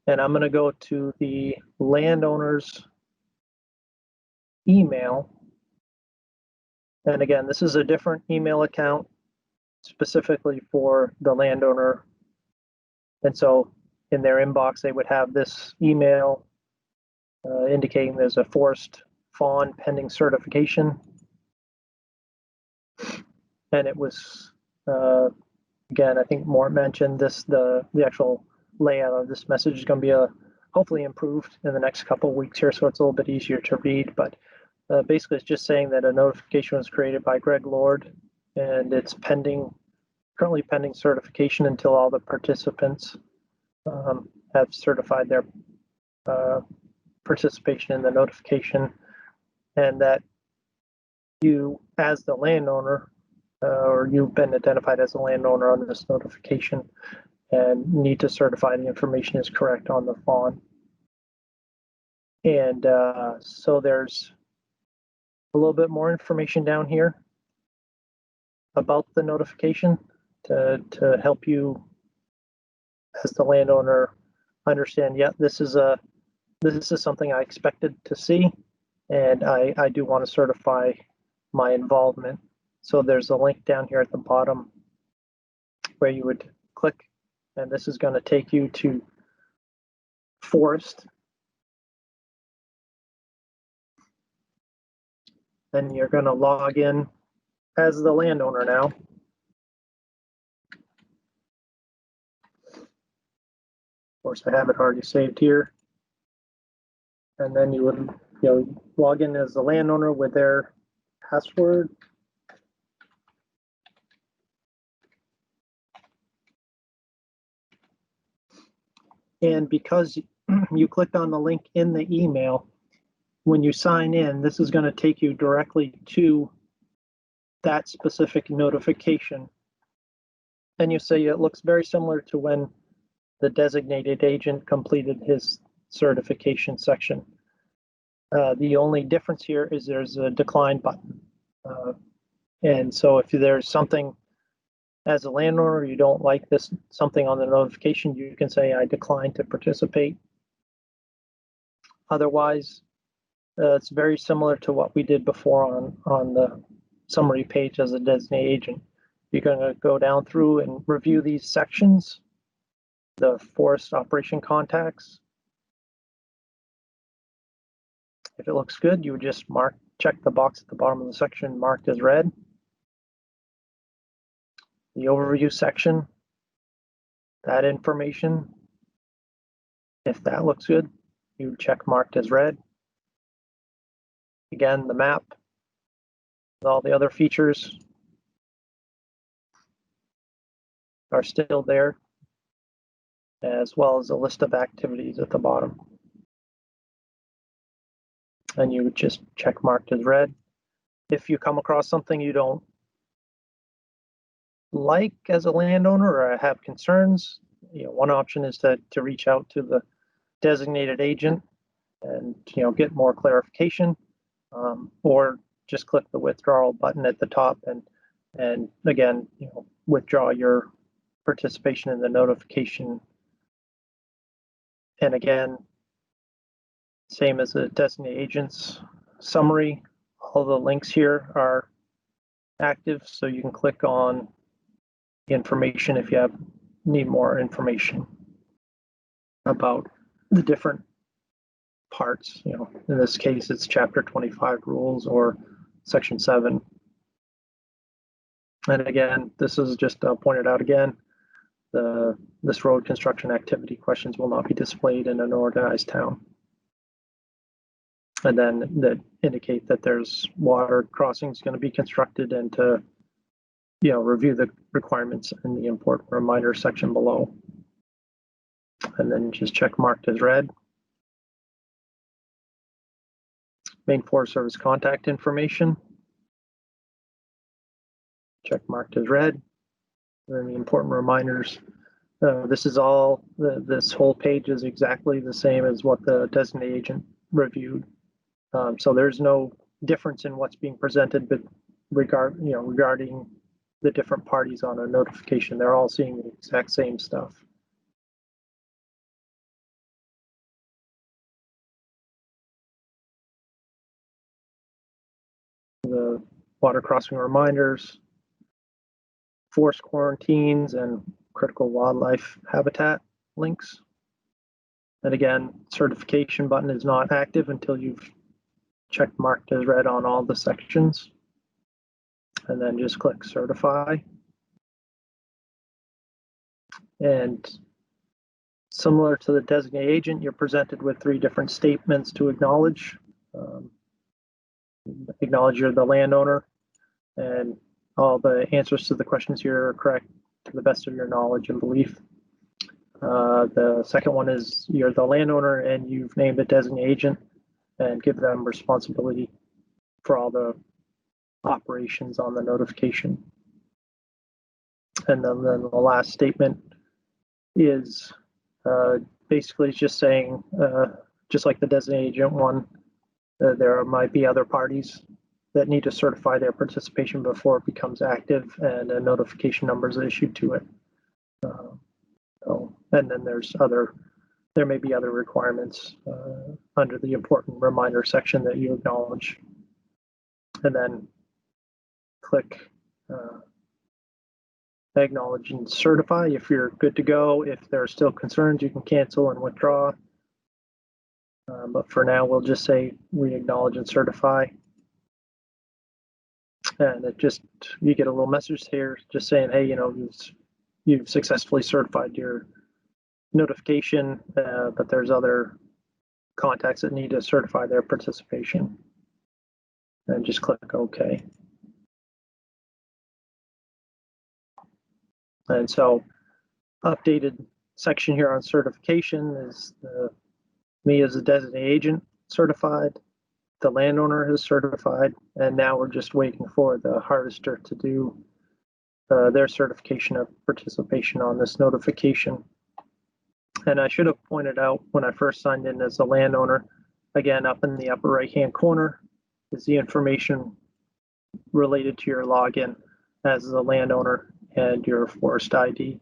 And I'm going to go to the landowner's email. And again, this is a different email account specifically for the landowner. And so in their inbox, they would have this email indicating there's a forest fawn pending certification. And it was, again, I think Mort mentioned this, the actual layout of this message is going to be hopefully improved in the next couple of weeks here, so it's a little bit easier to read. But basically, it's just saying that a notification was created by Greg Lord, and it's currently pending certification until all the participants have certified their participation in the notification, and that you, as the landowner, or you've been identified as a landowner on this notification and need to certify the information is correct on the fawn. And so there's a little bit more information down here about the notification to help you as the landowner understand, yeah, this is something I expected to see, and I do want to certify my involvement. So there's a link down here at the bottom where you would click, and this is going to take you to Forest. Then you're going to log in as the landowner now. Of course, I have it already saved here. And then you would log in as the landowner with their password. And because you clicked on the link in the email, when you sign in, this is going to take you directly to that specific notification. And you say it looks very similar to when the designated agent completed his certification section. The only difference here is there's a decline button. And so if there's something as a landowner, you don't like something on the notification, you can say, I decline to participate. Otherwise, it's very similar to what we did before on the summary page as a designated agent. You're going to go down through and review these sections, the forest operation contacts. If it looks good, you would just check the box at the bottom of the section marked as red. The overview section, that information, if that looks good, you check marked as red. Again, the map, with all the other features are still there, as well as a list of activities at the bottom. And you would just check marked as red. If you come across something you don't like as a landowner or have concerns, one option is to reach out to the designated agent and get more clarification, or just click the withdrawal button at the top and again withdraw your participation in the notification. And again, same as the designated agent's summary, all the links here are active, so you can click on the information if you need more information about the different parts. In this case, it's Chapter 25 rules or Section 7. And again, this is just pointed out again, this road construction activity questions will not be displayed in an organized town. And then that indicate that there's water crossings going to be constructed, and to review the requirements in the important reminder section below. And then just check marked as red. Maine Forest Service contact information, check marked as red. And then the important reminders. This is all, this whole page is exactly the same as what the designated agent reviewed. So there's no difference in what's being presented, but regarding the different parties on a notification, they're all seeing the exact same stuff. water crossing reminders, forced quarantines, and critical wildlife habitat links. And again, certification button is not active until you've checked marked as read on all the sections. And then just click certify. And similar to the designated agent, you're presented with 3 different statements to acknowledge. Acknowledge you're the landowner, and all the answers to the questions here are correct to the best of your knowledge and belief. The second one is you're the landowner and you've named a designated agent and give them responsibility for all the operations on the notification. And then the last statement is basically just saying, just like the designated agent one, there might be other parties that need to certify their participation before it becomes active and a notification number is issued to it. And then there may be other requirements under the important reminder section that you acknowledge. And then click acknowledge and certify if you're good to go. If there are still concerns, you can cancel and withdraw. But for now, we'll just say we acknowledge and certify. And you get a little message here just saying, hey, you've successfully certified your notification, but there's other contacts that need to certify their participation. And just click OK. And so updated section here on certification is me as a designated agent certified, the landowner is certified, and now we're just waiting for the harvester to do their certification of participation on this notification. And I should have pointed out when I first signed in as a landowner, again, up in the upper right-hand corner is the information related to your login as a landowner and your forest ID.